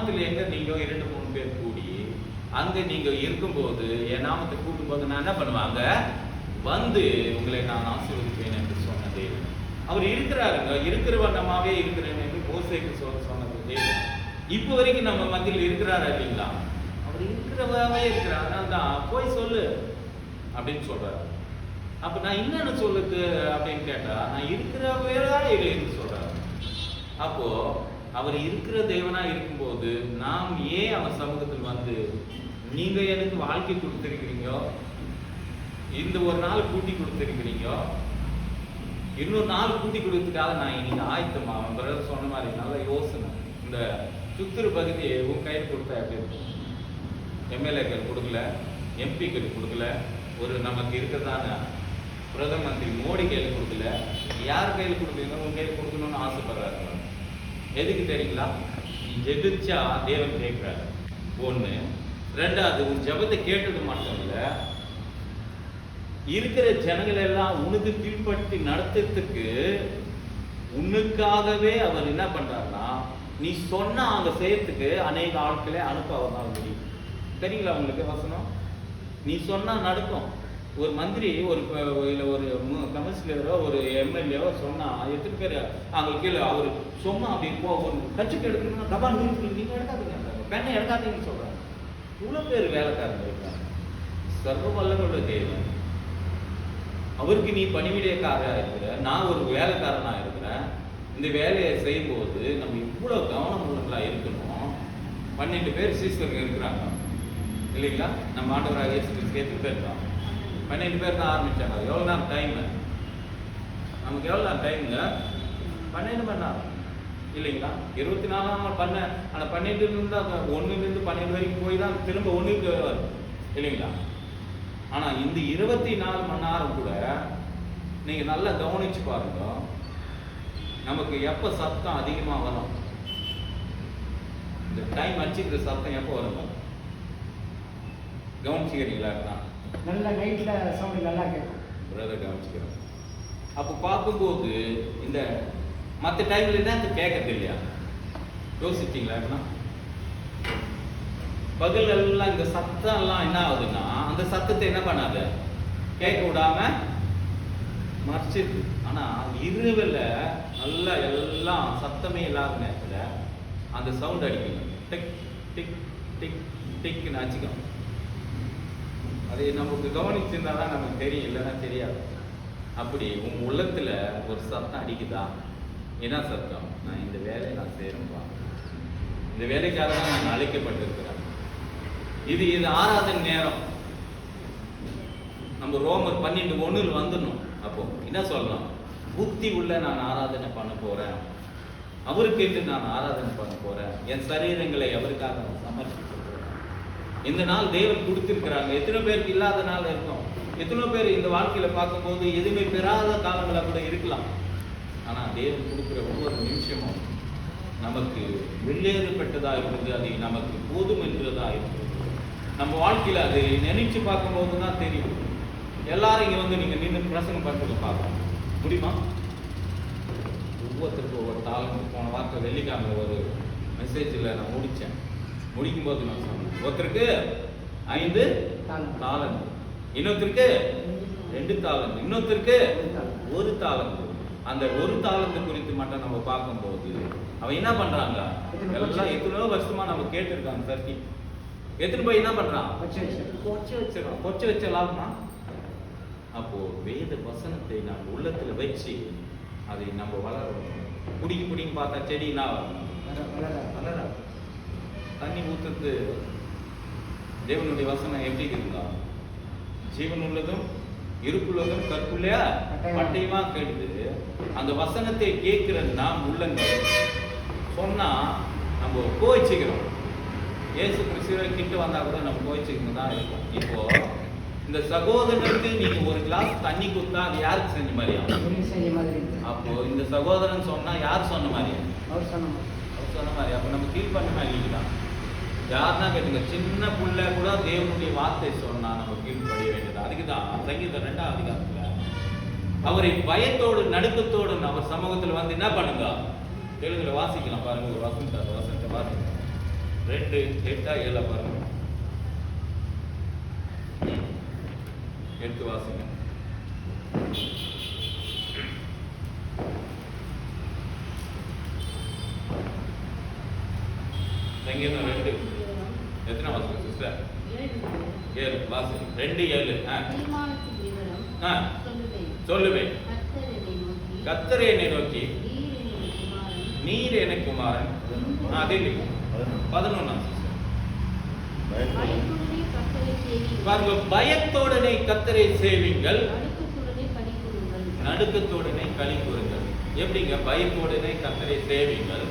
நாமத்தில் எங்க நீங்க 2-3 பேர் கூடி அங்க நீங்க இருக்கும்போது என் நாமத்தை கூட்டும்போது நான் என்ன பண்ணுவாங்க வந்து உங்களை நான் ஆசீர்வதிப்பேன் என்று சொன்ன தேவன். அவர் இருக்கிறாருங்க, இருக்கிற வண்ணமாவே இருக்கிறேன் என்று மோசேக்கு சொன்னது தேவன். இப்போ வரைக்கும் நம்ம மத்தியில் இருக்கிறாரா இல்லைங்களா? அவர் இருக்கிறவாவே இருக்கிறார். அதனால தான் போய் சொல்லு அப்படின்னு சொல்றாரு. அப்ப நான் என்னன்னு சொல்லுது அப்படின்னு கேட்டா, நான் இருக்கிறவே இல்லைன்னு சொல்றாரு. அப்போ அவர் இருக்கிற தேவனா இருக்கும்போது நாம் ஏன் அவர் சமூகத்தில் வந்து நீங்க எனக்கு வாழ்க்கை கொடுத்திருக்கிறீங்க, இந்த ஒரு நாள் கூட்டி கொடுத்திருக்கிறீங்க, இன்னொரு நாள் கூட்டி கொடுத்துக்காக நான் இன்னைக்கு ஆயத்தமா பிரதர் சொன்ன மாதிரி நல்ல யோசனை. இந்த சுத்துரு பகுதியை உன் கையில் கொடுத்தா எப்படி இருக்கும்? எம்எல்ஏக்கள் கொடுக்கல, எம்பிக்கள் கொடுக்கல, ஒரு நமக்கு இருக்கிறதான பிரதம மந்திரி மோடி கையில் கொடுக்கல, யார் கையில் கொடுக்கணும்? உன் கையில் கொடுக்கணும்னு ஆசைப்படுறாரு. எதுக்கு தெரியுங்களா? நீ ஜெபிச்சா தேவன் கேட்கிறாரு. ஒண்ணு. ரெண்டாவது, உன் ஜபத்தை கேட்டது மட்டும் இல்ல, இருக்கிற ஜனங்கள் எல்லாம் உனக்கு கீழ்படுத்தி நடத்துறதுக்கு உனக்காகவே அவர் என்ன பண்றாருன்னா, நீ சொன்ன அங்க செய்யறதுக்கு அநேக ஆட்களை அனுப்ப அவர்னால முடியும். தெரியுங்களா உங்களுக்கு வசனம்? நீ சொன்னா நடக்கும். ஒரு மந்திரி ஒரு கமிஷனரோ ஒரு எம்எல்ஏவோ சொன்னா எத்தனை பேர் அங்க கீழே அவர் சொன்னா அப்படி ஒரு கட்சிக்கு எடுக்கணும்னா டபால் நீங்க எடுக்காதீங்க, பெண்ணை எடுக்காதீங்கன்னு சொல்றாங்க. இவ்வளவு பேர் வேலைக்காரங்க இருக்காங்க. சர்வ வல்லமையுள்ள தேவன் அவருக்கு நீ பணிவிடைக்காரா இருக்கிற, நான் ஒரு வேலைக்காரனா இருக்கிறேன். இந்த வேலையை செய்யும்போது நம்ம இவ்வளவு கவனம் உள்ளவங்களா இருக்கணும். 12 பேர் சீசர்கள் இருக்கிறாங்க இல்லைங்களா? நம்ம ஆண்டவராக இயேசு கிறிஸ்து 8 பேர் தான், 12 பேர் தான் ஆரம்பிச்சாங்க. எவ்வளோ நேரம் டைம்? நமக்கு எவ்வளோ நேரம் டைமுங்க? 12 மணி நேரம் இல்லைங்களா? 24 பண்ண. ஆனால் 12 1 12 வரைக்கும் போய் தான் திரும்ப 1க்கு வரும் இல்லைங்களா? ஆனால் இந்த 24 மணி நேரம் கூட நீங்கள் நல்லா கவனிச்சு பாருங்க, நமக்கு எப்போ சத்தம் அதிகமாக வரும்? இந்த டைம் அடிச்சுக்கிற சத்தம் எப்போ வருங்க? கவனிச்சுக்கிறீங்களா? நல்ல நைட்ல சவுண்ட் நல்லா கேட்கும். பிரதர் கவனிச்சுக்கிறோம். அப்போ பார்க்கும்போது இந்த மற்ற டைம்ல என்ன கேட்கறது இல்லையா? யோசிச்சிங்களா? பகல் எல்லாம் இந்த சத்தம் எல்லாம் என்ன ஆகுதுன்னா, அந்த சத்தத்தை என்ன பண்ணாது, கேட்க விடாம மறைச்சிருக்கு. ஆனா இரவுல நல்லா எல்லாம் சத்தமே இல்லாத நேரத்துல அந்த சவுண்ட் அடிக்கணும். டிக் டிக் டிக் டிக்னு அடிச்சுக்கணும். அதை நமக்கு கவனிச்சிருந்தாதான் நமக்கு தெரியும், இல்லைன்னா தெரியாது. அப்படி உங்க உள்ளத்துல ஒரு சத்தம் அடிக்குதா? என்ன சத்தம்? நான் இந்த வேலையை நான் செய்யறேன்பா, இந்த வேலைக்காக தான் நான் அழைக்கப்பட்டிருக்கிறேன். இது ஆராதனை நேரம். நம்ம ரோமர் 12:1 வந்துடணும். அப்போ என்ன சொல்லலாம்? புத்தி உள்ள நான் ஆராதனை பண்ண போறேன், அவருக்கு என்று நான் ஆராதனை பண்ண போறேன், என் சரீரங்களை அவருக்காக நான் சமர்ப்பிக்க போறேன். இந்த நாள் தேவன் கொடுத்திருக்கிறாங்க. எத்தனை பேருக்கு இல்லாத நாள் இருக்கும்? எத்தனை பேர் இந்த வாழ்க்கையில பார்க்கும்போது எதுவுமே பெறாத காலங்களா கூட இருக்கலாம். ஆனா தேவன் கொடுக்கிற ஒவ்வொரு நிமிஷமும் நமக்கு வெளியேறப்பட்டதா இருக்குது, அது நமக்கு போதும் என்றதா இருக்குது. நம்ம வாழ்க்கையில அது நினைச்சு பார்க்கும்போது தான் தெரியும். எல்லாரும் இங்க வந்து நீங்க நின்று பிரசங்கம் பண்றதை பார்க்கலாம் முடியுமா? ஒவ்வொருத்தருக்கும் ஒவ்வொரு தாளம். போன வாரத்தை வெள்ளிக்கிழமை ஒரு மெசேஜில் நான் முடிக்கும் போது நான் சொன்னேன், ஒருத்தருக்கு 5 தாளம், இன்னொருத்தருக்கு 2 தாளம், இன்னொருத்தருக்கு 1 தாளம். அந்த 1 தாளத்தை குறித்து மட்டும் நம்ம பார்க்கும்போது அவன் என்ன பண்றாங்க, எல்லாம் எத்தனையோ வருஷமா நம்ம கேட்டிருக்காங்க. சர்க்கி எத்தனை போய் என்ன பண்றான்? கொச்சை வச்சலாமா? அப்போ வேத வசனத்தை நம்ம உள்ளத்துல வச்சு அதை நம்ம வளரணும். குடிக்க பார்த்தா செடினா வளர தண்ணி ஊத்துறது. தேவனுடைய வசனம் எப்படி இருந்தா ஜீவன் உள்ளதும் இருப்புள்ளதும் கற்குள்ளையா பட்டயமா கேடுது. அந்த வசனத்தை கேட்கிற நாம் உள்ளங்கள் சொன்னா நம்ம கோவிச்சுக்கிறோம். இயேசு கிறிஸ்துவை கிட்ட வந்தா கூட நம்ம கோவிச்சுக்கணும் தான் இருக்கும். இப்போ இந்த சகோதரனுக்கு நீங்க ஒரு கிளாஸ் தண்ணி கொடுத்தா அது யாருக்கு செஞ்ச மாதிரியா? அப்போ இந்த சகோதரன் சொன்னா யார் சொன்ன மாதிரியா? அவர் சொன்ன மாதிரி. அப்ப நம்ம கீழ் பண்ண மாதிரி தான். யாருன்னா கேட்டுங்க, சின்ன புள்ள கூட தேவனுடைய வார்த்தை சொன்னா நம்ம கீழ்படிய வேண்டியது. அதுக்குதான் சங்கீதம் 2ஆம் அதிகாரத்துல அவரை பயத்தோடு நடுக்கத்தோடு அவர் சமூகத்துல வந்து என்ன பண்ணுங்க, தெலுங்குல வாசிக்கலாம் பாருங்க. ஒரு வசனத்தை வாசிங்க. 2 8 7 பாருங்க. எடுத்து வாசிங்க. சங்கீதம் 2 எத்தனை வாசிங்க சிஸ்டர்? 7 வாசி. 2 7 சொல்லுவேன். கர்த்தர் என்னை நோக்கி நீர் எனக்கு குமாரன். அதே 11 பாருங்க, பயத்தோடனே கர்த்தரை சேவிங்கள், நடுக்கத்தோடனே களி கூறுங்கள். எப்படிங்க? பயத்தோடனே கர்த்தரை சேவிங்கள்,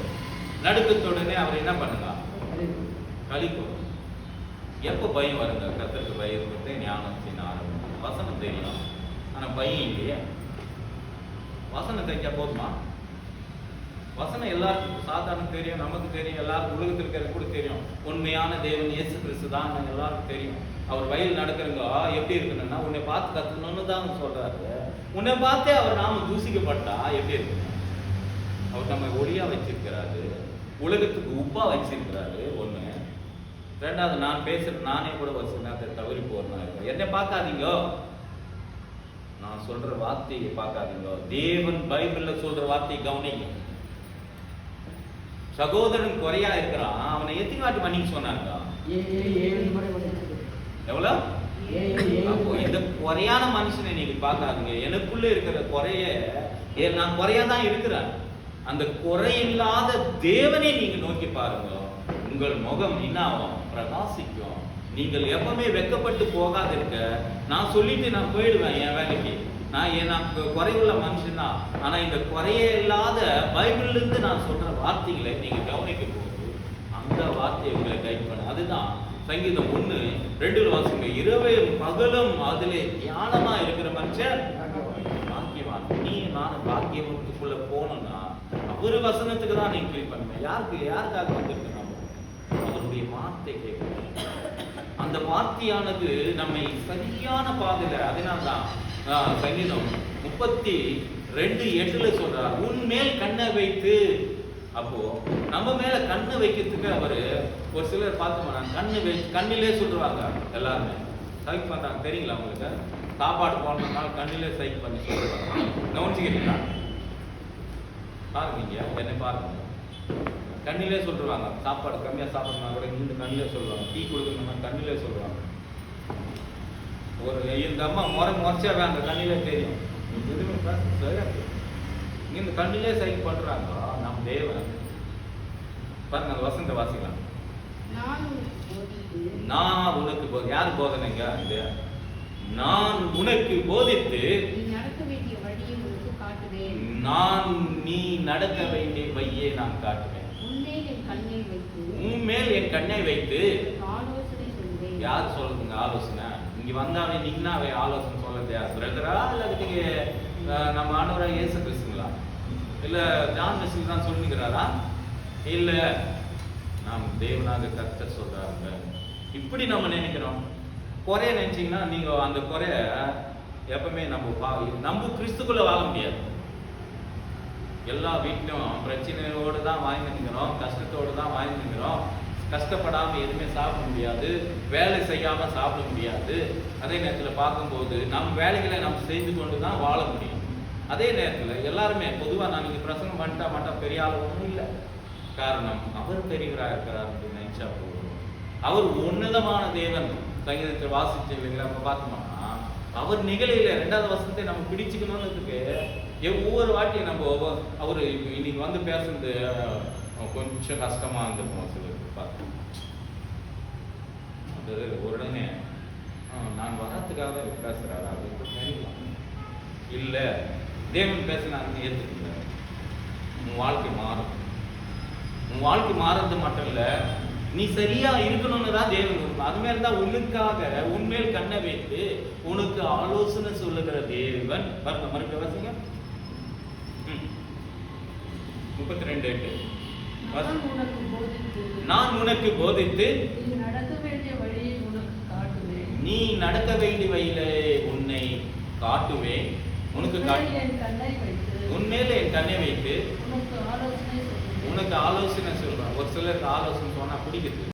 நடுக்கத்தோடனே அவர் என்ன பண்ணுங்க? களி கூறுங்க. எப்ப பயம் வருங்க? கர்த்தருக்கு பயத்தை ஞானத்தின் ஆரம்பம். வசனம் தெரியும், ஆனா பயம் இல்லையே. வசனம் தெரிஞ்சா போதுமா? வசனம் எல்லாருக்கும் சாதாரண தெரியும், நமக்கு தெரியும், எல்லாருக்கும் உலகத்தில் இருக்கிறது கூட தெரியும். உண்மையான தேவன் இயேசு கிறிஸ்து தான் எல்லாருக்கும் தெரியும். அவர் வயல் நடக்கிறவங்க எப்படி இருக்கணும்னா, உன்னை பார்த்து கத்துக்கணும்னு தான் சொல்றாரு. உன்னை பார்த்தே அவர் நாம தூசிக்கப்பட்டா எப்படி இருக்கணும்? அவர் நம்ம ஒளியா வச்சிருக்கிறாரு, உலகத்துக்கு உப்பா வச்சிருக்கிறாரு. ஒண்ணு. ரெண்டாவது, நான் பேசுறது நானே கூட ஒரு சில நேரத்தை தவறி போறேன்னா இருக்கும். என்னை பார்க்காதீங்க, நான் சொல்ற வார்த்தையை பார்க்காதீங்க. தேவன் பைபிள்ல சொல்ற வார்த்தையை கவனிங்க. சகோதரன் குறையா இருக்கிறான், அவனை எத்தனை வாட்டி மன்னிக்க சொன்னாங்க? எவ்வளவு? அப்போ இந்த குறையான மனுஷனை நீங்க பார்க்காதீங்க. எனக்குள்ள இருக்கிற குறைய, நான் குறையாதான் இருக்கிறேன், அந்த குறையில்லாத தேவனை நீங்க நோக்கி பாருங்க. உங்கள் முகம் என்ன ஆகும்? பிரகாசிக்கும். நீங்கள் எப்பவுமே வெட்கப்பட்டு போகாது இருக்க. நான் சொல்லிட்டு நான் போயிடுவேன் என் வேலைக்கு, நான் குறைவுள்ள மனுஷன் தான். ஆனா இந்த குறையே இல்லாத பைபிள்ல இருந்து நான் சொல்ற வார்த்தைகளை நீங்க கவனிக்க போது அந்த வார்த்தையை உங்களை கைட் பண்ண. அதுதான் சங்கீதம் 1:2 வாசிங்க. இரவும் பகலும் அதிலே தியானமா இருக்கிற மனுஷன் பாக்கியவான். நீ நானும் பாக்கியத்துக்குள்ள போனோம்னா ஒரு வசனத்துக்கு தான் நீங்க கிளிக் பண்ணுவேன். யாருக்காக வந்திருக்கு? அவருடைய வார்த்தை கேட்கணும். அந்த வார்த்தையானது நம்மை சரியான பாதையில. அதனால்தான் சங்கீதம் 32:8 சொல்றார், உன் மேல் கண்ணை வைத்து. அப்போ நம்ம மேல கண்ணை வைக்கிறதுக்கு அவரு ஒரு சிலர் பார்த்து கண்ணிலே சொல்றாங்க. எல்லாருமே சைக் பண்றாங்க, தெரியுங்களா உங்களுக்கு? சாப்பாடு போனதுனால கண்ணிலே சைக் பண்ணி சொல்றாங்க. கவனிச்சுக்கிறீங்களா? பாருங்க, என்னை பாருங்க, கண்ணிலே சொல்றாங்க. சாப்பாடு கம்மியா சாப்பிடணும்னா கூட இந்த கண்ணிலே சொல்லுவாங்க. டீ கொடுக்கணும்னா கண்ணிலே சொல்லுவாங்க. ஒரு இந்த அம்மா முறைச்சாவே அந்த கண்ணிலே தெரியும். இந்த கண்ணிலே சைக் பண்றாங்க நம் தேவன். பாருங்க, அந்த வசந்த வாசிக்கலாம். நான் உனக்கு யாரு போதனைங்க? நான் உனக்கு போதித்து நீ நடக்க வேண்டிய வழியை நான் காட்டுவேன். உன் மேல் என் கண்ணை வைத்து. யார் சொல்லுங்க ஆலோசனை? இங்க வந்தாவே நின்னாவே ஆலோசனை சொல்றது யார்? பிரதரா இல்ல நம்ம ஆண்டவராக இயேசு கிறிஸ்துங்களா? இல்ல ஜான் மெஸ்ஸி தான் சொல்லிக்கிறாரா? இல்ல நாம் தேவனாக கர்த்தர் சொல்றாங்க. இப்படி நம்ம நினைக்கிறோம். குறைய நினைச்சீங்கன்னா நீங்க அந்த குறைய எப்பவுமே நம்ம கிறிஸ்துக்குள்ள வாழ முடியாது. எல்லா வீட்டிலும் பிரச்சனையோடு தான் வாழ்ந்துக்கிறோம், கஷ்டத்தோடு தான் வாழ்ந்துக்கிறோம். கஷ்டப்படாம எதுவுமே சாப்பிட முடியாது, வேலை செய்யாம சாப்பிட முடியாது. அதே நேரத்தில் பார்க்கும்போது நம் வேலைகளை நம்ம செய்து கொண்டு தான் வாழ முடியும். அதே நேரத்தில் எல்லாருமே பொதுவாக நான் இங்கே பிரசங்கம் பண்ணிட்டா பெரிய ஆள் ஒன்றும் இல்லை. காரணம், அவர் பெரியவராக இருக்கிறார் அப்படின்னு நினைச்சா போதும். அவர் உன்னதமான தேவன். சங்கீதத்தை வாசிச்சு இல்லைங்களா? நம்ம பார்த்தோம்னா அவர் நிகழையில 2வது வசனத்தை நம்ம பிடிச்சுக்கணும்னு ஒவ்வொரு வாட்டியும் நம்ம அவரு இன்னைக்கு வந்து பேசுறது கொஞ்சம் கஷ்டமா இருந்திருக்கும் சிலருக்கு பார்த்து. அது உடனே நான் வரத்துக்காக பேசுறாரா அப்படின்னு நினைக்கலாம். இல்ல, தேவன் பேசினாங்க ஏற்றுக்கல. உன் வாழ்க்கை மாறும். உன் வாழ்க்கை மாறது மட்டும் இல்ல, நீ சரியா இருக்கணும்னு தான் தேவன். அது மேல தான் உனக்காக உண்மையில் கண்ணை வைத்து உனக்கு ஆலோசனை சொல்லுகிற தேவன். பாருங்க, மறுபடியும் வாசிங்க. 32:8 நான் உனக்கு போதித்து நீ நடக்க வேண்டிய வழியிலே உன்னை காட்டுவேன். உனக்கு உன்மேல என் கண்ணை வைத்து உனக்கு ஆலோசனை சொல்றேன். ஒரு சிலருக்கு ஆலோசனை சொன்னா பிடிக்குது.